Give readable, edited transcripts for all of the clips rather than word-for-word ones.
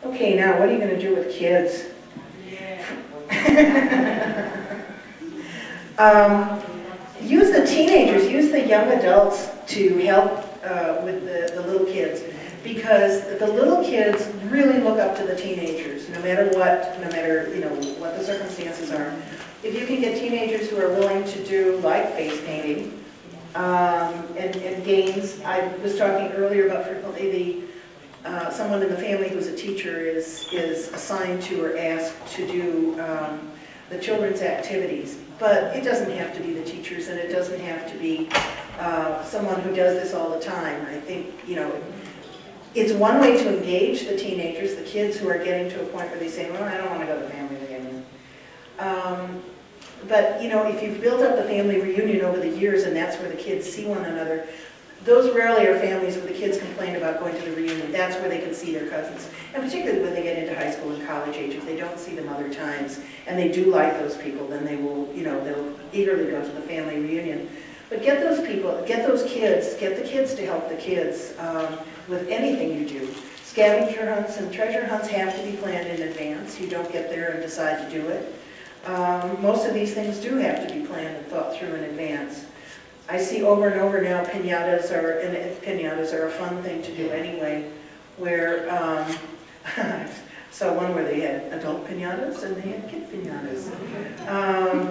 Okay, now what are you going to do with kids? Use the teenagers, use the young adults to help with the little kids, because the little kids really look up to the teenagers, no matter what, what the circumstances are. If you can get teenagers who are willing to do like face painting and games. I was talking earlier about frequently someone in the family who's a teacher is assigned to or asked to do the children's activities. But it doesn't have to be the teachers, and it doesn't have to be someone who does this all the time. I think, it's one way to engage the teenagers, the kids who are getting to a point where they say, well, I don't want to go to the family reunion. But, if you've built up the family reunion over the years and that's where the kids see one another, those rarely are families where the kids complain about going to the reunion. That's where they can see their cousins. And particularly when they get into high school and college age, if they don't see them other times, and they do like those people, then they will, they'll eagerly go to the family reunion. But get those people, get those kids, get the kids to help the kids with anything you do. Scavenger hunts and treasure hunts have to be planned in advance. You don't get there and decide to do it. Most of these things do have to be planned and thought through in advance. I see over and over now piñatas are a fun thing to do anyway, where I saw one where they had adult piñatas and they had kid piñatas.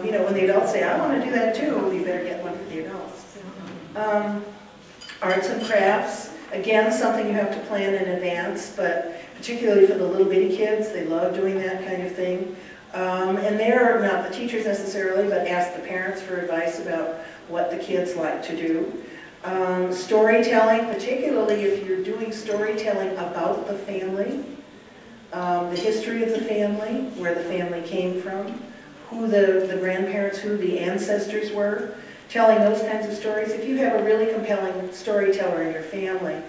When the adults say, I want to do that too, we better get one for the adults. Arts and crafts, again, something you have to plan in advance, but particularly for the little bitty kids, they love doing that kind of thing. And they're not the teachers necessarily, but ask the parents for advice about what the kids like to do. Storytelling, particularly if you're doing storytelling about the family, the history of the family, where the family came from, who the grandparents, who the ancestors were, telling those kinds of stories. If you have a really compelling storyteller in your family,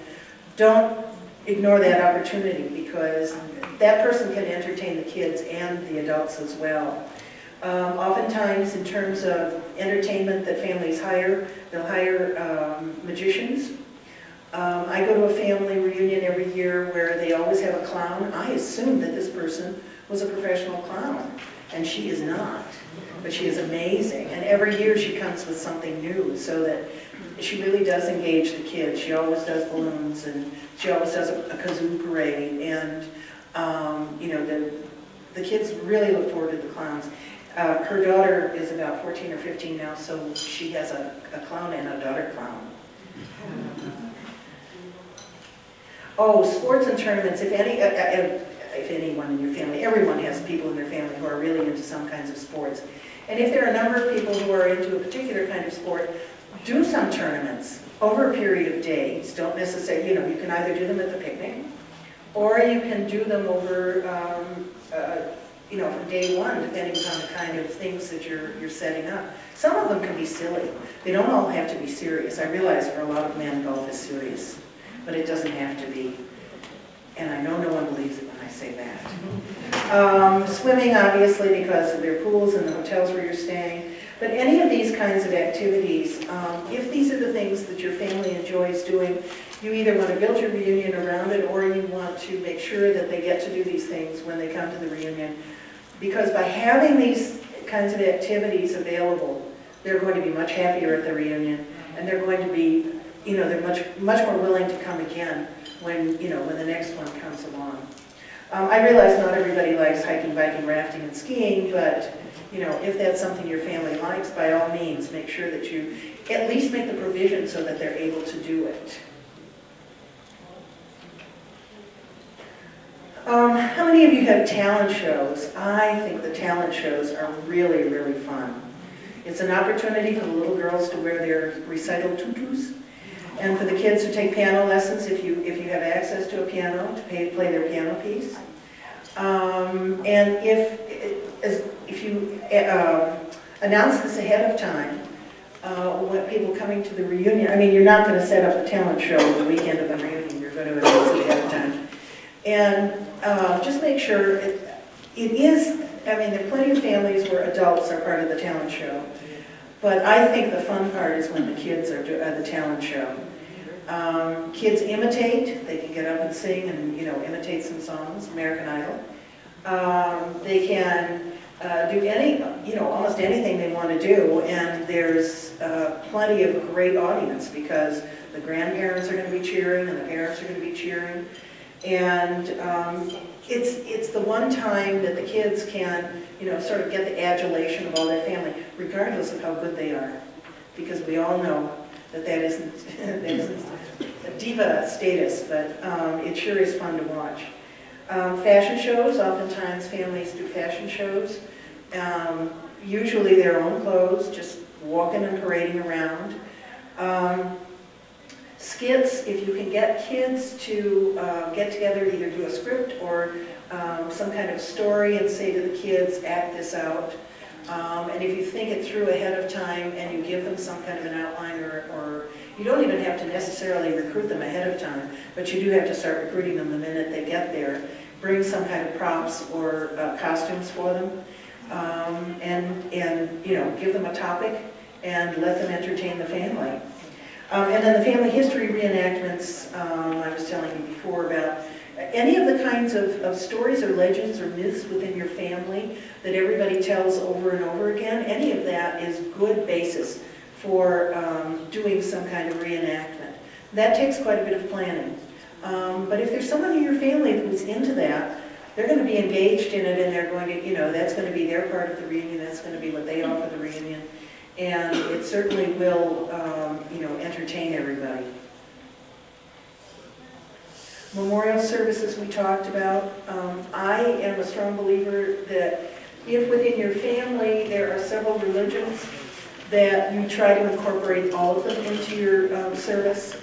don't ignore that opportunity, because that person can entertain the kids and the adults as well. Oftentimes, in terms of entertainment that families hire, they'll hire magicians. I go to a family reunion every year where they always have a clown. I assumed that this person was a professional clown, and she is not. But she is amazing, and every year she comes with something new, so that she really does engage the kids. She always does balloons, and she always does a kazoo parade, and the kids really look forward to the clowns. Her daughter is about 14 or 15 now, so she has a clown and a daughter clown. Oh, sports and tournaments. If anyone in your family, everyone has people in their family who are really into some kinds of sports. And if there are a number of people who are into a particular kind of sport, do some tournaments over a period of days. Don't necessarily, you can either do them at the picnic, or you can do them over, from day one, depending on the kind of things that you're setting up. Some of them can be silly. They don't all have to be serious. I realize for a lot of men, golf is serious, but it doesn't have to be. And I know no one believes it when I say that. Swimming, obviously, because of their pools and the hotels where you're staying. But any of these kinds of activities, if these are the things that your family enjoys doing, you either want to build your reunion around it, or you want to make sure that they get to do these things when they come to the reunion. Because by having these kinds of activities available, they're going to be much happier at the reunion, and they're going to be, they're much more willing to come again when the next one comes along. I realize not everybody likes hiking, biking, rafting, and skiing, but if that's something your family likes, by all means, make sure that you at least make the provision so that they're able to do it. How many of you have talent shows? I think the talent shows are really, really fun. It's an opportunity for the little girls to wear their recital tutus, and for the kids who take piano lessons, if you have access to a piano, to play their piano piece. And if you announce this ahead of time, when people coming to the reunion, you're not going to set up a talent show the weekend of the reunion, you're going to announce it ahead of time. And just make sure it is, there are plenty of families where adults are part of the talent show, but I think the fun part is when the kids are the talent show. Kids imitate. They can get up and sing and, imitate some songs, American Idol. They can do almost anything they want to do, and there's plenty of great audience because the grandparents are going to be cheering and the parents are going to be cheering. And it's the one time that the kids can, sort of get the adulation of all their family, regardless of how good they are. Because we all know that isn't a diva status, but it sure is fun to watch. Fashion shows, oftentimes families do fashion shows. Usually their own clothes, just walking and parading around. Skits, if you can get kids to get together, either do a script or some kind of story and say to the kids, act this out. And if you think it through ahead of time and you give them some kind of an outline, or you don't even have to necessarily recruit them ahead of time, but you do have to start recruiting them the minute they get there. Bring some kind of props or costumes for them, and give them a topic and let them entertain the family. And then the family history reenactments, I was telling you before about any of the kinds of stories or legends or myths within your family that everybody tells over and over again. Any of that is good basis for doing some kind of reenactment. That takes quite a bit of planning. But if there's someone in your family who's into that, they're going to be engaged in it, and they're going to, that's going to be their part of the reunion, that's going to be what they offer the reunion, and it certainly will, entertain everybody. Memorial services we talked about. I am a strong believer that if within your family there are several religions, that you try to incorporate all of them into your service,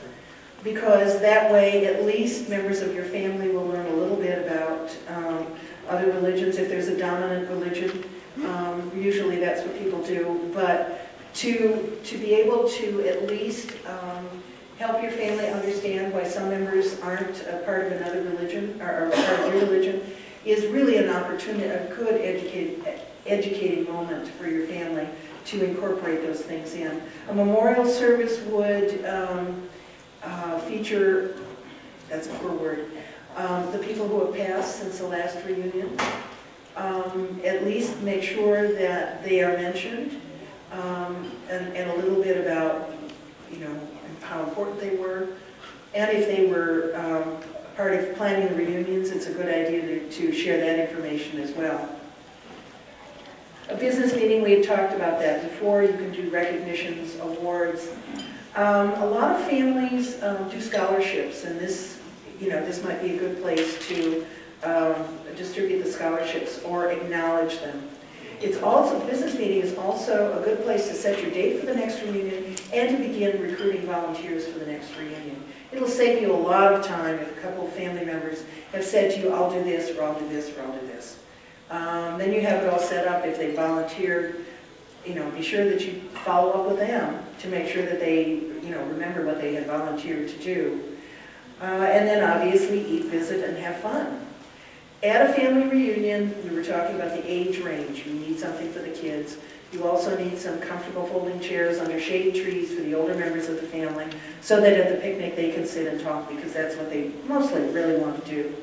because that way at least members of your family will learn a little bit about other religions. If there's a dominant religion, usually that's what people do, but to be able to at least help your family understand why some members aren't a part of another religion, or part of your religion, is really an opportunity, a good educating moment for your family to incorporate those things in. A memorial service would feature, that's a poor word, the people who have passed since the last reunion. At least make sure that they are mentioned, and a little bit about, how important they were. And if they were part of planning the reunions, it's a good idea to share that information as well. A business meeting, we had talked about that before. You can do recognitions, awards. A lot of families do scholarships, and this might be a good place to distribute the scholarships or acknowledge them. It's also, business meeting is also a good place to set your date for the next reunion and to begin recruiting volunteers for the next reunion. It'll save you a lot of time if a couple of family members have said to you, I'll do this, or I'll do this, or I'll do this. Then you have it all set up. If they volunteered, be sure that you follow up with them to make sure that they, remember what they had volunteered to do. And then obviously eat, visit, and have fun. At a family reunion, we were talking about the age range. You need something for the kids. You also need some comfortable folding chairs under shady trees for the older members of the family, so that at the picnic they can sit and talk, because that's what they mostly really want to do.